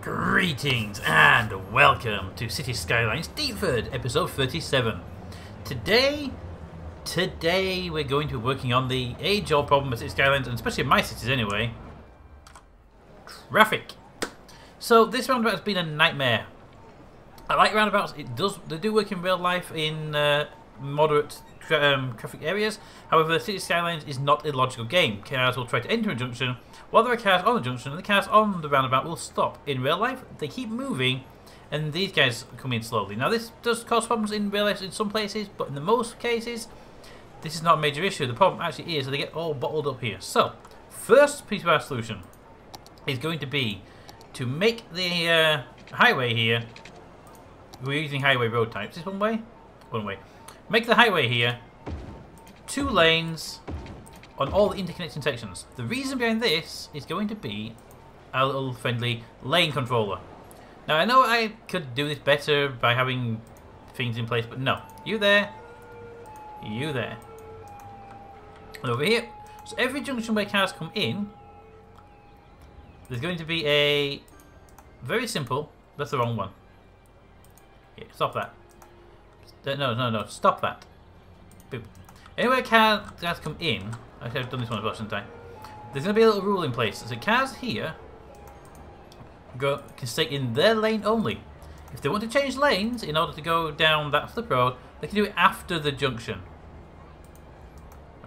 Greetings and welcome to City Skylines Deepford, episode 37. Today we're going to be working on the age-old problem of City Skylines, and especially in my cities anyway, traffic. So this roundabout has been a nightmare. I like roundabouts. They do work in real life in moderate traffic areas. However, City Skylines is not a logical game. Cars will try to enter a junction while there are cars on the junction, and the cars on the roundabout will stop. In real life, they keep moving, and these guys come in slowly. Now, this does cause problems in real life in some places, but in the most cases, this is not a major issue. The problem actually is that they get all bottled up here. So, first piece of our solution is going to be to make the highway here. We're using highway road types. Is this one way? One way. Make the highway here 2 lanes on all the interconnecting sections. The reason behind this is going to be a little friendly lane controller. Now, I know I could do this better by having things in place, but no. You there. You there. And over here. So every junction where cars come in, there's going to be a very simple... That's the wrong one. Here, stop that. No. Stop that. Boop. Anywhere cars come in... Actually, I've done this one as well, shouldn't I? There's going to be a little rule in place. So cars here can stay in their lane only. If they want to change lanes in order to go down that flip road, they can do it after the junction.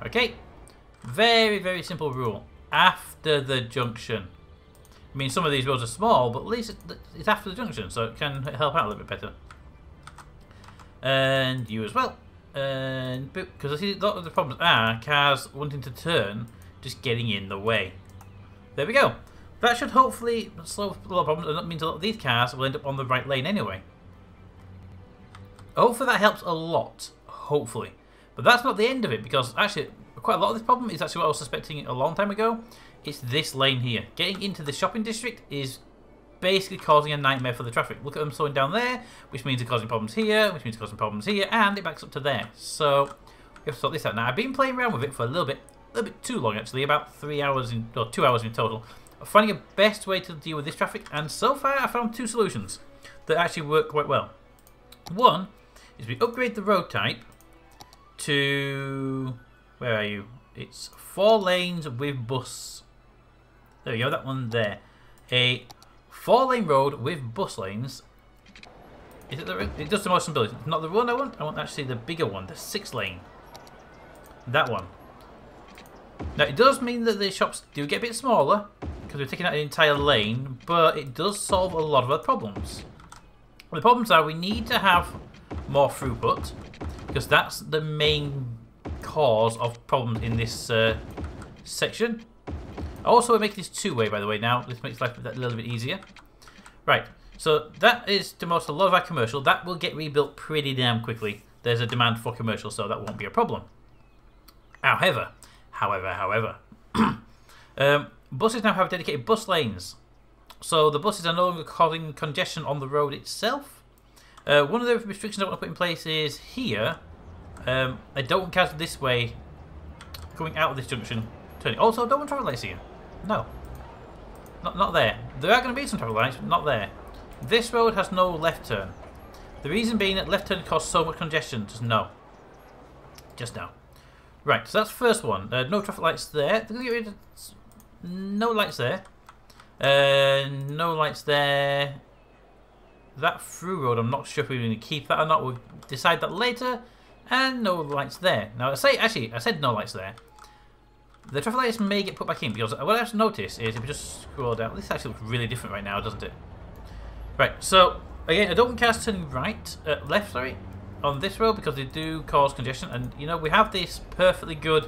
Okay. Very, very simple rule. After the junction. I mean, some of these roads are small, but at least it's after the junction, so it can help out a little bit better. And you as well. And because I see a lot of the problems are cars wanting to turn, just getting in the way. There we go. That should hopefully solve a lot of problems, and that means a lot of these cars will end up on the right lane anyway. Hopefully that helps a lot. Hopefully. But that's not the end of it, because actually quite a lot of this problem is actually what I was suspecting a long time ago. It's this lane here. Getting into the shopping district is basically causing a nightmare for the traffic. Look at them slowing down there, which means they're causing problems here, which means they're causing problems here, and it backs up to there. So we have to sort this out. Now, I've been playing around with it for a little bit too long actually, about 3 hours or 2 hours in total, finding a best way to deal with this traffic, and so far I found 2 solutions that actually work quite well. One is we upgrade the road type to, where are you? It's 4 lanes with bus. There we go, that one there. A 4-lane road with bus lanes. Is it the? It does the most ability. It's not the one I want. I want actually the bigger one, the 6-lane. That one. Now it does mean that the shops do get a bit smaller because we're taking out an entire lane, but it does solve a lot of our problems. The problems are we need to have more throughput because that's the main cause of problems in this section. Also, we're making this 2-way, by the way, now. This makes life a little bit easier. Right, so that is to most a lot of our commercial. That will get rebuilt pretty damn quickly. There's a demand for commercial, so that won't be a problem. However, buses now have dedicated bus lanes. So the buses are no longer causing congestion on the road itself. One of the restrictions I want to put in place is here. I don't want cars this way coming out of this junction. Turning. Also, don't want traffic lights here. No. Not there. There are going to be some traffic lights, but not there. This road has no left turn. The reason being that left turn causes so much congestion. Just no. Just no. Right, so that's the first one. No traffic lights there. No lights there. No lights there. That through road, I'm not sure if we're going to keep that or not. We'll decide that later. And no lights there. Now, I said no lights there. The traffic lights may get put back in because what I've noticed is if we just scroll down, this actually looks really different right now, doesn't it? Right, so again, I don't want cars turning left, on this road because they do cause congestion, and you know we have this perfectly good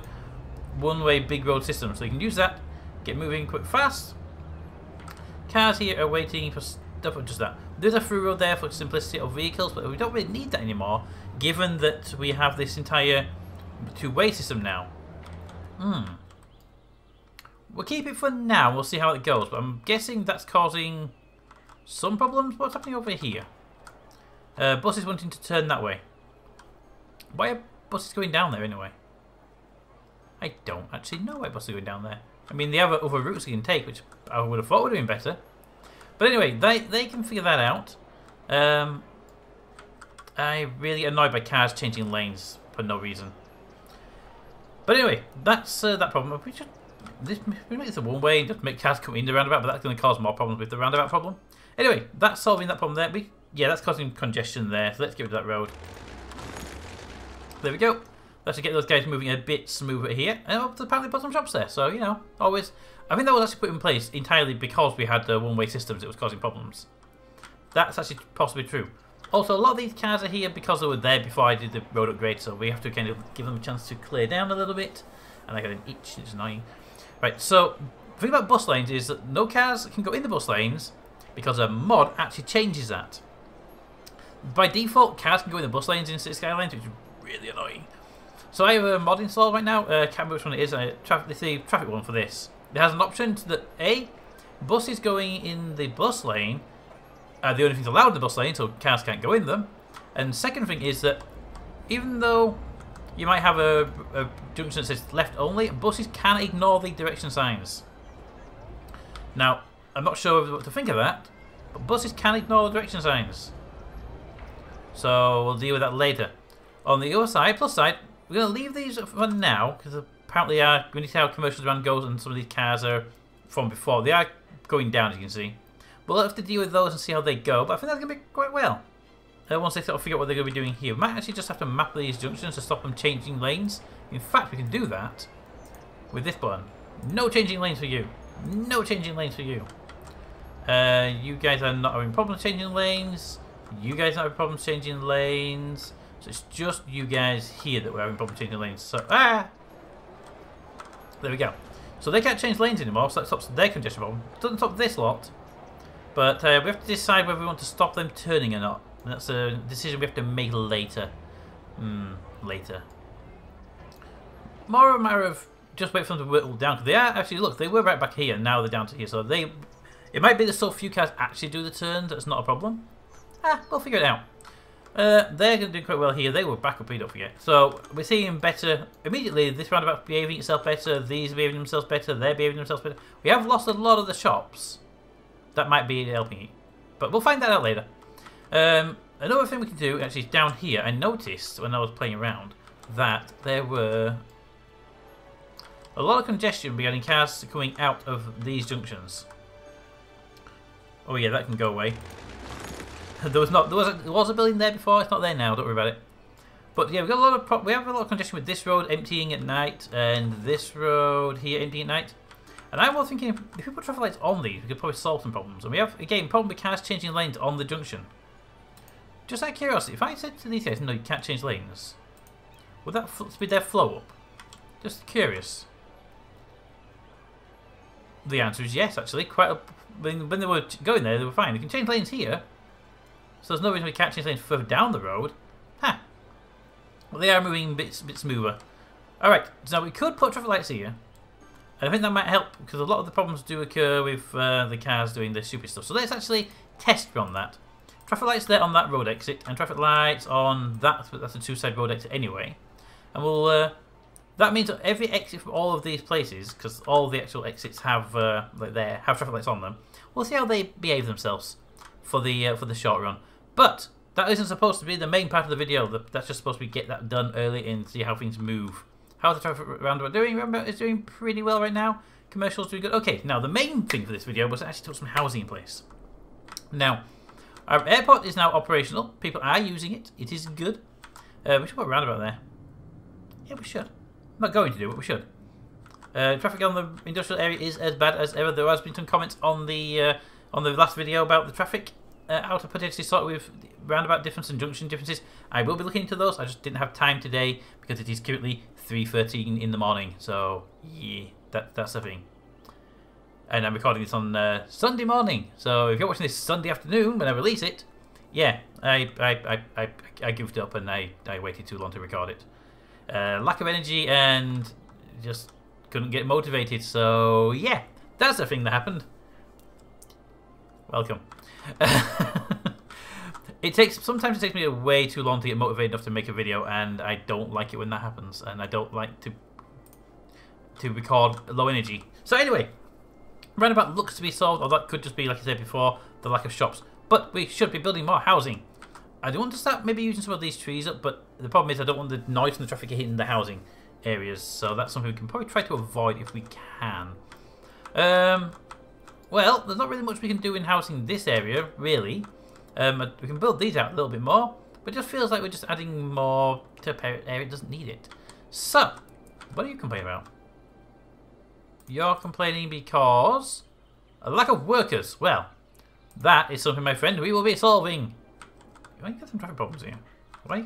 one-way big road system, so you can use that, get moving quick, fast. Cars here are waiting for stuff, just that. There's a through road there for simplicity of vehicles, but we don't really need that anymore, given that we have this entire 2-way system now. We'll keep it for now. We'll see how it goes. But I'm guessing that's causing some problems. What's happening over here? Buses wanting to turn that way. Why are buses going down there anyway? I don't actually know why buses are going down there. I mean, they have other routes you can take, which I would have thought would have been better. But anyway, they can figure that out. I'm really annoyed by cars changing lanes for no reason. But anyway, that's that problem. We make this a one-way and just make cars come in the roundabout, but that's going to cause more problems with the roundabout problem. Anyway, that's solving that problem there. Yeah, that's causing congestion there, so let's get rid of that road. There we go. Let's get those guys moving a bit smoother here. And apparently put some shops there, so, you know, always... I think that was actually put in place entirely because we had one-way systems that was causing problems. That's actually possibly true. Also, a lot of these cars are here because they were there before I did the road upgrade, so we have to kind of give them a chance to clear down a little bit. And I got an itch, it's annoying. Right, so the thing about bus lanes is that no cars can go in the bus lanes because a mod actually changes that. By default, cars can go in the bus lanes in City Skylines, which is really annoying. So I have a mod installed right now. Can't remember which one it is. It's the traffic one for this. It has an option that buses going in the bus lane are the only things allowed in the bus lane, so cars can't go in them. And second thing is that even though you might have a junction that says left only, buses can ignore the direction signs. Now, I'm not sure what to think of that, but buses can ignore the direction signs. So we'll deal with that later. On the other side, plus side, we're going to leave these for now, because apparently we need to see how commercial demand goes, and some of these cars are from before. They are going down, as you can see. We'll have to deal with those and see how they go, but I think that's going to be quite well. Once they sort of figure out what they're going to be doing here. We might actually just have to map these junctions to stop them changing lanes. In fact, we can do that with this button. No changing lanes for you. No changing lanes for you. You guys are not having problems changing lanes. You guys are having problems changing lanes. So it's just you guys here that we're having problems changing lanes. So, there we go. So they can't change lanes anymore, so that stops their congestion problem. Doesn't stop this lot. But we have to decide whether we want to stop them turning or not. That's a decision we have to make later. Later. More a matter of just wait for them to whittle down. Because they are actually, look, they were right back here, now they're down to here. So it might be that so few cars actually do the turns, that's not a problem. We'll figure it out. They're going to do quite well here. They were back up here, don't forget. So we're seeing better immediately. This roundabout's behaving itself better. These are behaving themselves better. They're behaving themselves better. We have lost a lot of the shops. That might be helping it. But we'll find that out later. Another thing we can do actually is down here. I noticed when I was playing around that there were a lot of congestion regarding cars coming out of these junctions. Oh yeah, that can go away. There was a building there before. It's not there now. Don't worry about it. But yeah, we have a lot of congestion with this road emptying at night and this road here emptying at night. And I was thinking if we put traffic lights on these, we could probably solve some problems. And we have again problem with cars changing lanes on the junction. Just out of curiosity, if I said to these guys, no, you can't change lanes, would that speed their flow up? Just curious. The answer is yes, actually. When they were going there, they were fine. They can change lanes here. So there's no reason we can't change lanes further down the road. But they are moving a bit smoother. Alright, so we could put traffic lights here. And I think that might help, because a lot of the problems do occur with the cars doing the stupid stuff. So let's actually test run that. Traffic lights there on that road exit, and traffic lights on that's a two-side road exit anyway. And we'll that means that every exit from all of these places, because all the actual exits have have traffic lights on them. We'll see how they behave themselves for the short run. But that isn't supposed to be the main part of the video. That's just supposed to be get that done early and see how things move. How's the traffic roundabout doing? Roundabout is doing pretty well right now. Commercial's doing good. Okay, now the main thing for this video was actually to put some housing in place. Now, our airport is now operational. People are using it. It is good. We should put a roundabout there. Yeah, we should. I'm not going to do it, but we should. Traffic on the industrial area is as bad as ever. There has been some comments on the last video about the traffic. How to potentially sort with roundabout difference and junction differences. I will be looking into those. I just didn't have time today because it is currently 3:13 in the morning. So yeah, that's the thing. And I'm recording this on Sunday morning. So if you're watching this Sunday afternoon when I release it, yeah, I goofed up and I waited too long to record it. Lack of energy and just couldn't get motivated. So yeah, that's the thing that happened. Welcome. Sometimes it takes me way too long to get motivated enough to make a video, and I don't like it when that happens, and I don't like to record low energy. So anyway, Roundabout looks to be solved, or that could just be, like I said before, the lack of shops. But we should be building more housing. I do want to start maybe using some of these trees up, but the problem is I don't want the noise from the traffic hitting the housing areas. So that's something we can probably try to avoid if we can. Well, there's not really much we can do in housing this area, really. We can build these out a little bit more, but it just feels like we're just adding more to a area. It doesn't need it. So, what are you complaining about? You're complaining because a lack of workers. Well, that is something, my friend, we will be solving. You might get some traffic problems here. Why?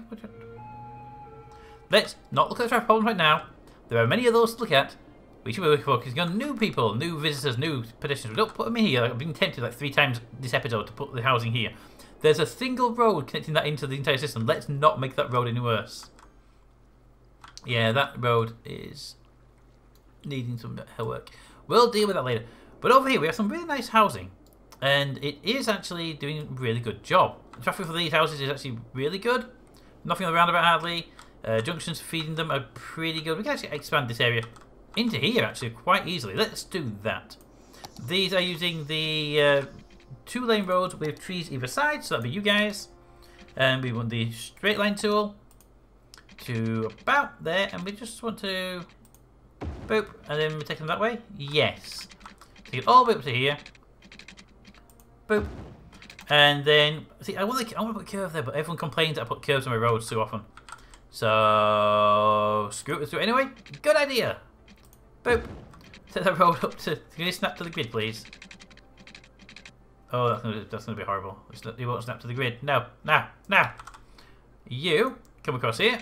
Let's not look at the traffic problems right now. There are many of those to look at. We should be focusing on new people, new visitors, new pedestrians. We don't put them in here. I've been tempted like 3 times this episode to put the housing here. There's a single road connecting that into the entire system. Let's not make that road any worse. Yeah, that road is needing some work. We'll deal with that later. But over here we have some really nice housing. And it is actually doing a really good job. The traffic for these houses is actually really good. Nothing on the roundabout hardly. Junctions feeding them are pretty good. We can actually expand this area into here actually quite easily. Let's do that. These are using the 2-lane roads with trees either side. So that'll be you guys. And we want the straight line tool to about there. And we just want to boop. And then we're taking them that way. Yes. Take it all the way up to here. Boop. And then, see, I want to put a curve there, but everyone complains that I put curves on my roads too often. So, screw it, let's do it anyway. Good idea. Boop. Set that road up to, can you snap to the grid, please? Oh, that's gonna be horrible. It won't snap to the grid. No, no, no. You, come across here.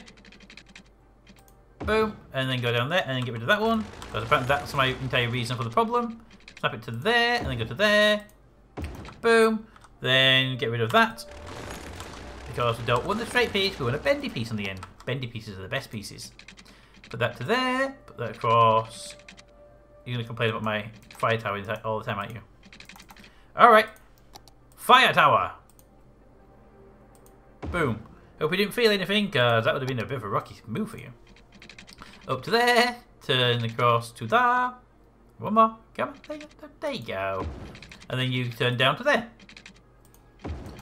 Boom. And then go down there, and then get rid of that one. Because apparently that's my entire reason for the problem. Snap it to there, and then go to there. Boom. Then get rid of that. Because we don't want the straight piece, we want a bendy piece on the end. Bendy pieces are the best pieces. Put that to there. Put that across. You're going to complain about my fire tower all the time, aren't you? Alright. Fire tower. Boom. Hope we didn't feel anything, because that would have been a bit of a rocky move for you. Up to there. Turn across to there. One more. Come on. There you go. And then you turn down to there.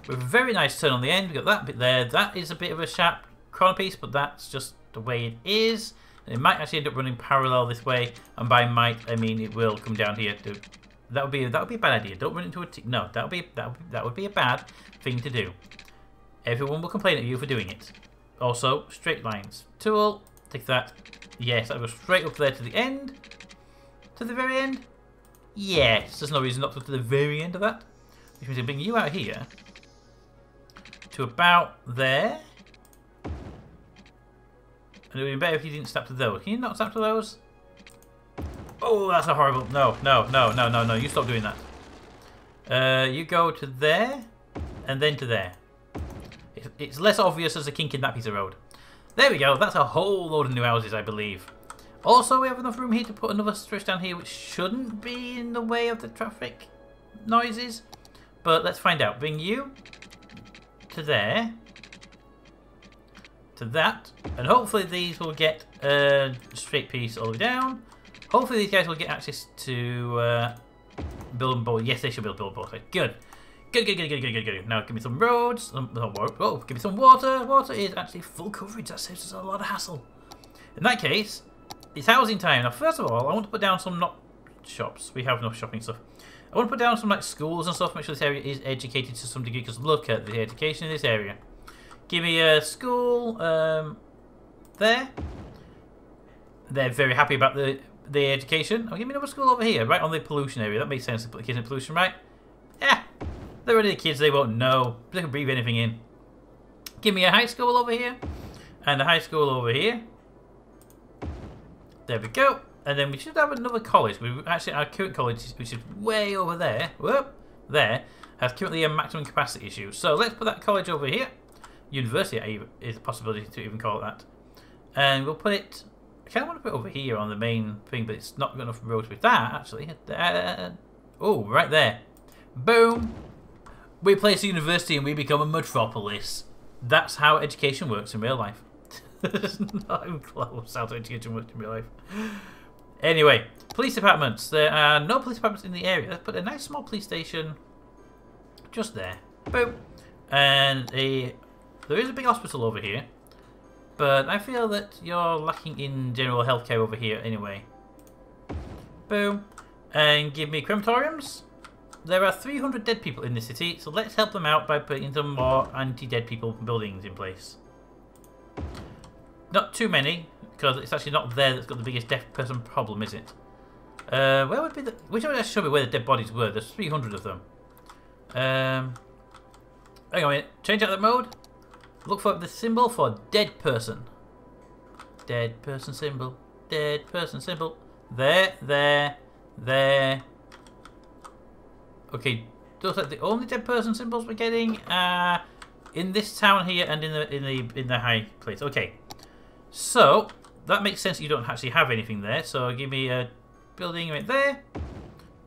With a very nice turn on the end. We've got that bit there. That is a bit of a sharp corner piece, but that's just the way it is. And it might actually end up running parallel this way. And by might, I mean it will come down here. That would be a bad idea. Don't run into a no. That would be a bad thing to do. Everyone will complain at you for doing it. Also, straight lines tool. Take that. Yes, that goes straight up there to the end. To the very end. Yes, there's no reason not to go to the very end of that. Which means I bring you out here to about there. And it would be better if you didn't snap to those. Can you not snap to those? Oh, that's a horrible. No. You stop doing that. You go to there and then to there. It's less obvious as a kink in that piece of road. There we go. That's a whole load of new houses, I believe. Also, we have enough room here to put another stretch down here, which shouldn't be in the way of the traffic noises. But let's find out. Bring you to there. To that. And hopefully these will get a straight piece all the way down. Hopefully these guys will get access to build and board. Yes, they should be able to build both. Good. Good. Now give me some roads. Oh, give me some water. Water is actually full coverage. That saves us a lot of hassle. In that case, it's housing time. Now, first of all, I want to put down some not shops. We have no shopping stuff. I want to put down some like schools and stuff. Make sure this area is educated to some degree. Because look at the education in this area. Give me a school there. They're very happy about the education. Oh, give me another school over here, right on the pollution area. That makes sense to put the kids in pollution, right? Yeah, they're already kids. They won't know. They can breathe anything in. Give me a high school over here and a high school over here. There we go. And then we should have another college. We actually, our current college, which is way over there, there, has currently a maximum capacity issue. So let's put that college over here. University is a possibility to even call it that. And we'll put it, I kind of want to put it over here on the main thing, but it's not got enough roads with that, actually. Oh, right there. Boom. We place a university and we become a metropolis. That's how education works in real life. It's not even close how education works in real life. Anyway, police departments. There are no police departments in the area. Let's put a nice small police station just there. Boom. And there is a big hospital over here. But I feel that you're lacking in general healthcare over here anyway. Boom. And give me crematoriums. There are 300 dead people in this city, so let's help them out by putting some more anti-dead people buildings in place. Not too many, because it's actually not there that's got the biggest deaf person problem, is it? Where would be the... Which would show me where the dead bodies were? There's 300 of them. Hang on a minute. Change out that mode. Look for the symbol for dead person. Dead person symbol. Dead person symbol. There, there, there. Okay, those are the only dead person symbols we're getting in this town here and in the high place. Okay, so that makes sense. You don't actually have anything there. So give me a building right there,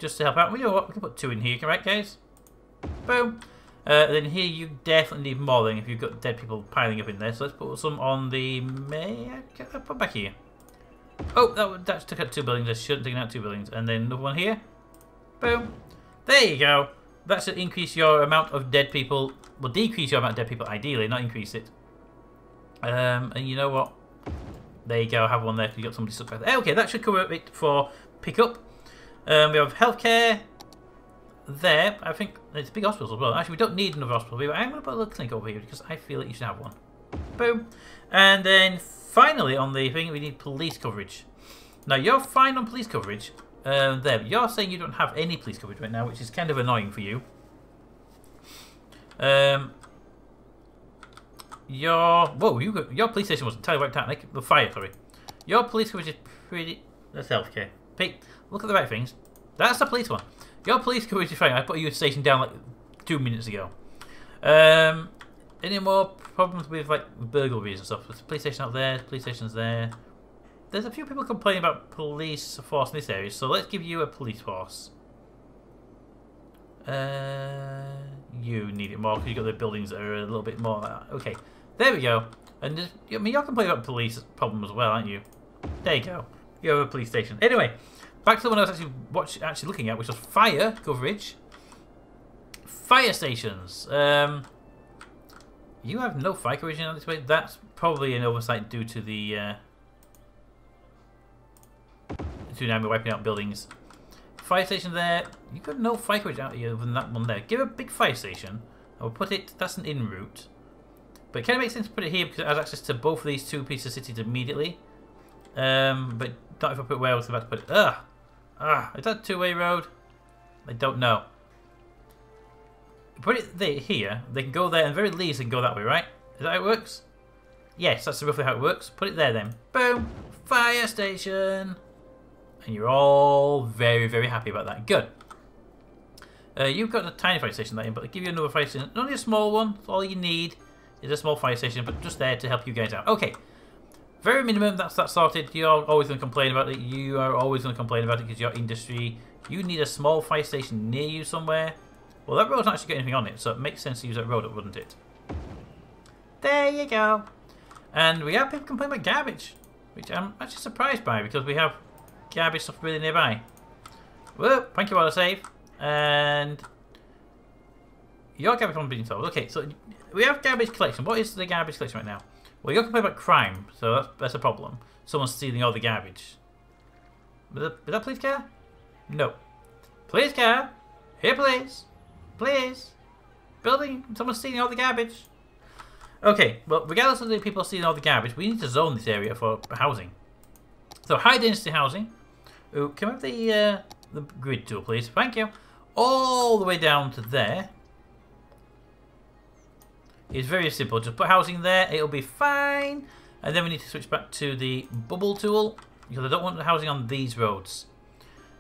just to help out. We know what we can put 2 in here, correct, guys? Boom. Then here you definitely need more than if you've got dead people piling up in there. So let's put some on the put back here. Oh, that took out 2 buildings. I shouldn't have taken out 2 buildings. And then another one here. Boom. There you go. That should increase your amount of dead people. Well, decrease your amount of dead people, ideally, not increase it. And you know what? There you go. Have one there if you've got somebody stuck back there. Okay, that should cover it for pickup. We have healthcare there. I think it's a big hospital as well. Actually, we don't need another hospital here, but I'm going to put a little clinic over here because I feel that you should have one. Boom. And then finally on the thing, we need police coverage. Now, you're fine on police coverage. There, you're saying you don't have any police coverage right now, which is kind of annoying for you. Your police station was entirely wiped out. Like the fire, sorry. Your police coverage is pretty. That's healthcare. Pete, look at the right things. That's the police one. Your police coverage is fine. I put your station down like 2 minutes ago. Any more problems with like burglaries and stuff? There's a police station out there. Police station's there. There's a few people complaining about police force in this area, so let's give you a police force. You need it more because you've got the buildings that are a little bit more like that. Okay, there we go. And I mean, you're complaining about police problem as well, aren't you? There you go. You have a police station. Anyway, back to the one I was actually looking at, which was fire coverage. Fire stations. You have no fire coverage in this way. That's probably an oversight due to the. Now we're wiping out buildings. Fire station there. You've got no fire coverage out here other than that one there. Give a big fire station. I'll put it. That's an in route. But it kind of makes sense to put it here because it has access to both of these 2 pieces of cities immediately. But not if I put where I was about to put it. Is that a 2-way road? I don't know. Put it there, here. They can go there, and very least they can go that way, right? Is that how it works? Yes, that's roughly how it works. Put it there then. Boom! Fire station! And you're all very, very happy about that. Good. You've got a tiny fire station there, but I'll give you another fire station. Only a small one. All you need is a small fire station, but just there to help you guys out. Okay. Very minimum. That's that sorted. You're always going to complain about it. You are always going to complain about it because your industry. You need a small fire station near you somewhere. Well, that road doesn't actually got anything on it, so it makes sense to use that road, wouldn't it? There you go. And we have people complaining about garbage, which I'm actually surprised by because we have garbage stuff really nearby. Well, thank you, autosave. And your garbage one being solved. Okay, so we have garbage collection. What is the garbage collection right now? Well, you're complaining about crime, so that's a problem. Someone's stealing all the garbage. Is that police car? No. Police car? Here, please. Please. Building. Someone's stealing all the garbage. Okay, well, regardless of the people stealing all the garbage, we need to zone this area for housing. So, high density housing. Ooh, can we have the grid tool, please? Thank you. All the way down to there. It's very simple. Just put housing there. It'll be fine. And then we need to switch back to the bubble tool because I don't want the housing on these roads.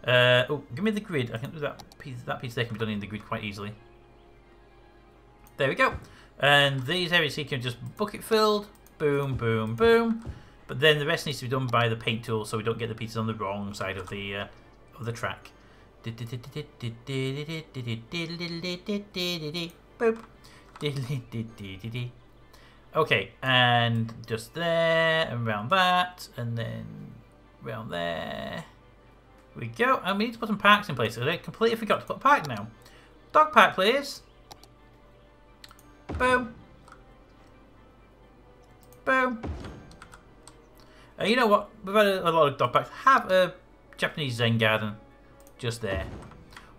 Oh, give me the grid. I can do that piece. That piece there can be done in the grid quite easily. There we go. And these areas here can just bucket filled. Boom, boom, boom. But then the rest needs to be done by the paint tool, so we don't get the pieces on the wrong side of the track. Boop. Okay, and just there, and around that, and then around there. We go, and we need to put some parks in place. I completely forgot to put a park now. Dog park, please. Boom. Boom. And you know what? We've had a lot of dog parks. Have a Japanese Zen garden just there.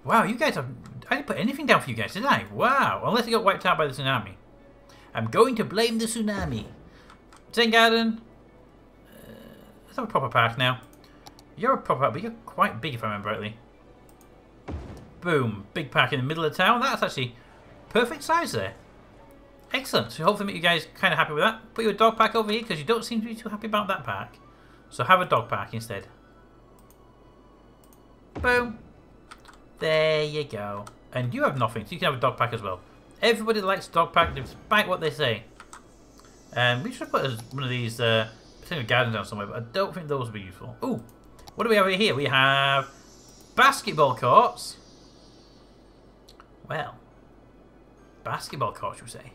Wow, you guys have... I didn't put anything down for you guys, did I? Wow. Unless you got wiped out by the tsunami. I'm going to blame the tsunami. Zen garden. Let's have a proper park now. You're a proper park, but you're quite big if I remember rightly. Boom. Big park in the middle of town. That's actually perfect size there. Excellent. So hopefully make you guys kind of happy with that. Put your dog park over here because you don't seem to be too happy about that park. So have a dog park instead. Boom. There you go. And you have nothing, so you can have a dog park as well. Everybody likes dog park despite what they say. We should put one of these gardens down somewhere, but I don't think those would be useful. Ooh. What do we have here? We have basketball courts. Well, basketball courts, you say?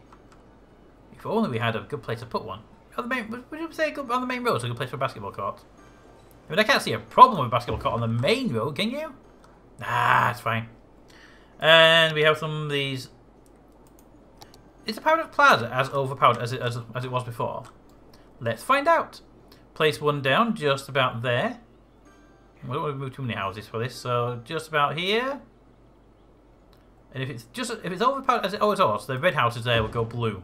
If only we had a good place to put one. On the main, would you say on the main road is a good place for a basketball court? I mean, I can't see a problem with a basketball court on the main road, can you? Nah, it's fine. And we have some of these. Is the Paradise Plaza as overpowered as it was before? Let's find out. Place one down just about there. We don't want to move too many houses for this, so just about here. And if it's overpowered as it always was, the red houses there will go blue.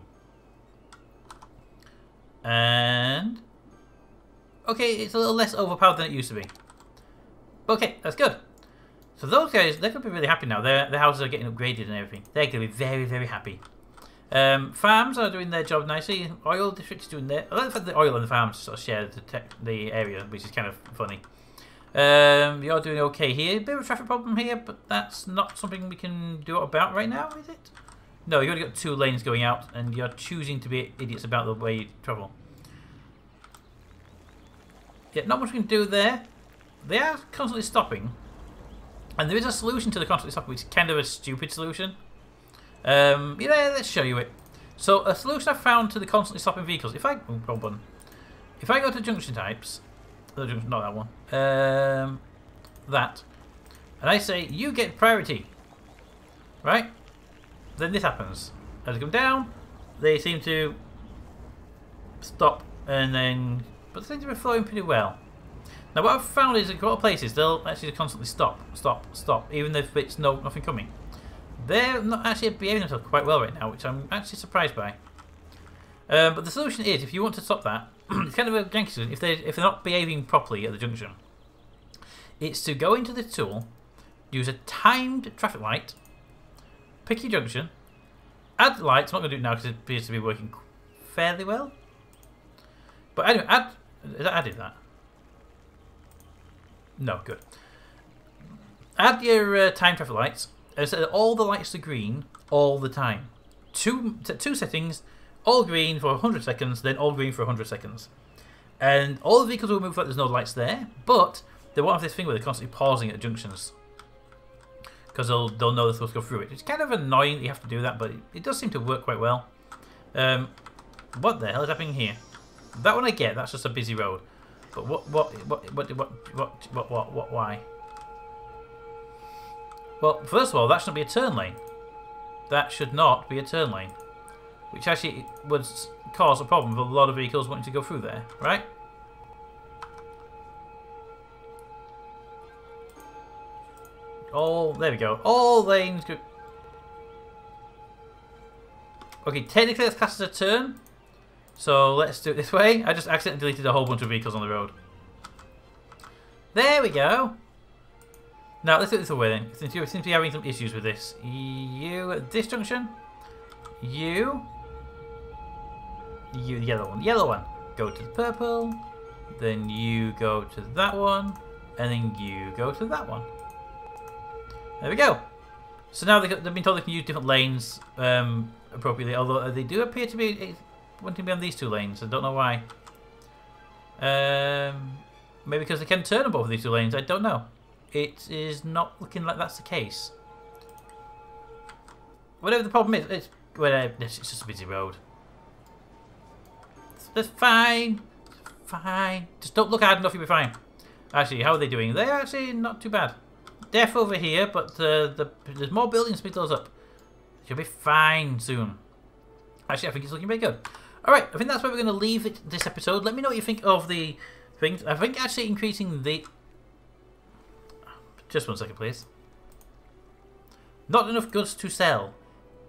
And okay, it's a little less overpowered than it used to be. Okay, that's good. So those guys, they're going to be really happy now. Their houses are getting upgraded and everything. They're going to be very, very happy. Farms are doing their job nicely. Oil district is doing their... I like the fact that the oil and the farms sort of share the area, which is kind of funny. You're doing okay here. A bit of a traffic problem here, but that's not something we can do about right now, is it? No, you've only got 2 lanes going out, and you're choosing to be idiots about the way you travel. Yeah, not much we can do there. They are constantly stopping. And there is a solution to the constantly stopping, which is kind of a stupid solution. Yeah, let's show you it. So, a solution I found to the constantly stopping vehicles. If I go to junction types, not that one, that, and I say you get priority, right? Then this happens. As they come down, they seem to stop, and then, but they seem to be flowing pretty well. Now, what I've found is that a lot of places they'll actually constantly stop, even if it's nothing coming. They're not actually behaving themselves quite well right now, which I'm actually surprised by. But the solution is, if you want to stop that, it's kind of a janky solution. If they're not behaving properly at the junction, it's to go into the tool, use a timed traffic light, pick your junction, add lights. I'm not going to do it now because it appears to be working fairly well. But anyway, added that. No, good. Add your timed traffic lights. Set all the lights to green all the time. Two settings, all green for 100 seconds, then all green for 100 seconds. And all the vehicles will move like there's no lights there, but they won't have this thing where they're constantly pausing at junctions. Because they'll know they're supposed to go through it. It's kind of annoying that you have to do that, but it does seem to work quite well. What the hell is happening here? That one I get, that's just a busy road. But why? Well, first of all, that shouldn't be a turn lane. That should not be a turn lane. Which actually would cause a problem with a lot of vehicles wanting to go through there, right? Oh, there we go. All lanes go... Okay, technically that's classed as a turn. So let's do it this way. I just accidentally deleted a whole bunch of vehicles on the road. There we go. Now let's do it this way then. Since you seem to be having some issues with this. You at this junction. You, the yellow one. Yellow one. Go to the purple. Then you go to that one. And then you go to that one. There we go. So now they've been told they can use different lanes appropriately. Although they do appear to be wanting to be on these 2 lanes. I don't know why. Maybe because they can turn on both of these 2 lanes. I don't know. It is not looking like that's the case. Whatever the problem is, it's just a busy road. It's fine. Fine. Just don't look hard enough, you'll be fine. Actually, how are they doing? They're actually not too bad. Death over here, but there's more buildings to be closed up. She'll be fine soon. Actually, I think it's looking very good. Alright, I think that's where we're going to leave it this episode. Let me know what you think of the things. I think actually increasing the... Just 1 second, please. Not enough goods to sell.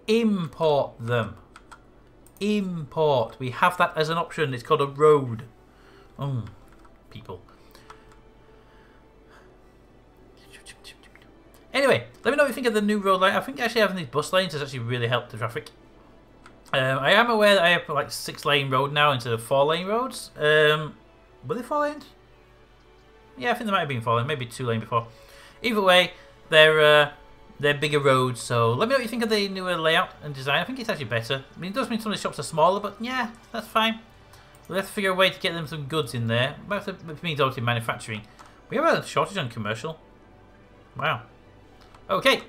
Import them. Import. We have that as an option. It's called a road. Oh, people. Anyway, let me know what you think of the new road line. I think actually having these bus lanes has actually really helped the traffic. I am aware that I have like 6-lane road now instead of 4-lane roads. Were they 4 lanes? Yeah, I think they might have been 4 lanes, maybe 2-lane before. Either way, they're bigger roads. So let me know what you think of the newer layout and design. I think it's actually better. I mean, it does mean some of the shops are smaller, but yeah, that's fine. We'll have to figure a way to get them some goods in there. It means obviously manufacturing. We have a shortage on commercial. Wow. Okay.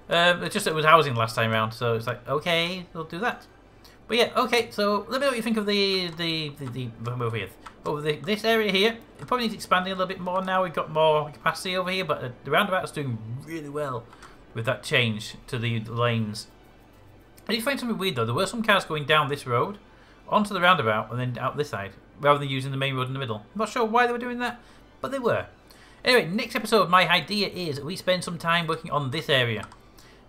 It's just that it was housing last time around, so it's like, okay, we'll do that. But yeah, okay, so let me know what you think of this area here. It probably needs expanding a little bit more now. We've got more capacity over here, but the roundabout's doing really well with that change to the lanes. I did find something weird though. There were some cars going down this road, onto the roundabout, and then out this side, rather than using the main road in the middle. I'm not sure why they were doing that, but they were. Anyway, next episode, my idea is that we spend some time working on this area.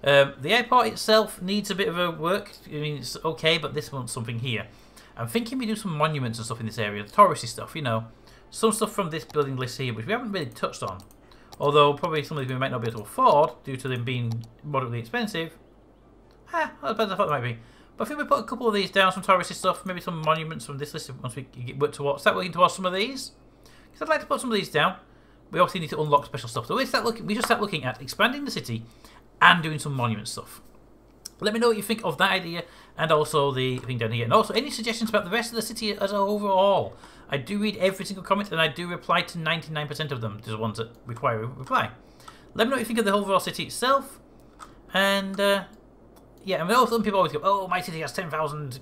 The airport itself needs a bit of a work. I mean, it's okay, but this wants something here. I'm thinking we do some monuments and stuff in this area, the touristy stuff, you know. Some stuff from this building list here, which we haven't really touched on. Although, probably some of these we might not be able to afford, due to them being moderately expensive. Not as bad as I thought they might be. But I think we put a couple of these down, some touristy stuff, maybe some monuments from this list once we start working towards some of these. Because I'd like to put some of these down. We obviously need to unlock special stuff. So we just start looking at expanding the city and doing some monument stuff. Let me know what you think of that idea and also the thing down here. And also any suggestions about the rest of the city as overall. I do read every single comment and I do reply to 99% of them. There's the ones that require a reply. Let me know what you think of the overall city itself. And yeah, I mean, some people always go, oh, my city has 10,000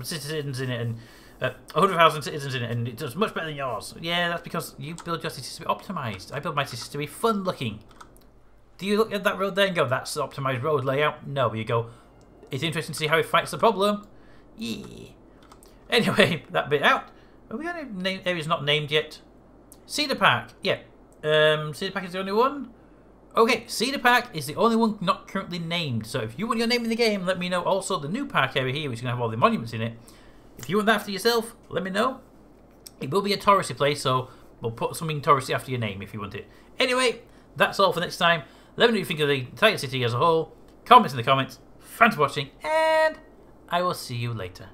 citizens in it and 100,000 citizens in it and it does much better than yours. Yeah, that's because you build your cities to be optimized. I build my cities to be fun looking. Do you look at that road there and go, that's the optimized road layout? No, but you go, it's interesting to see how it fights the problem. Yeah. Anyway, that bit out. Are we going to name areas not named yet? Cedar Park. Yeah. Cedar Park is the only one? Okay, Cedar Park is the only one not currently named. So if you want your name in the game, let me know. Also, the new park area here, which is going to have all the monuments in it. If you want that for yourself, let me know. It will be a touristy place, so we'll put something touristy after your name if you want it. Anyway, that's all for next time. Let me know what you think of the entire city as a whole. Comments in the comments. Thanks for watching, and I will see you later.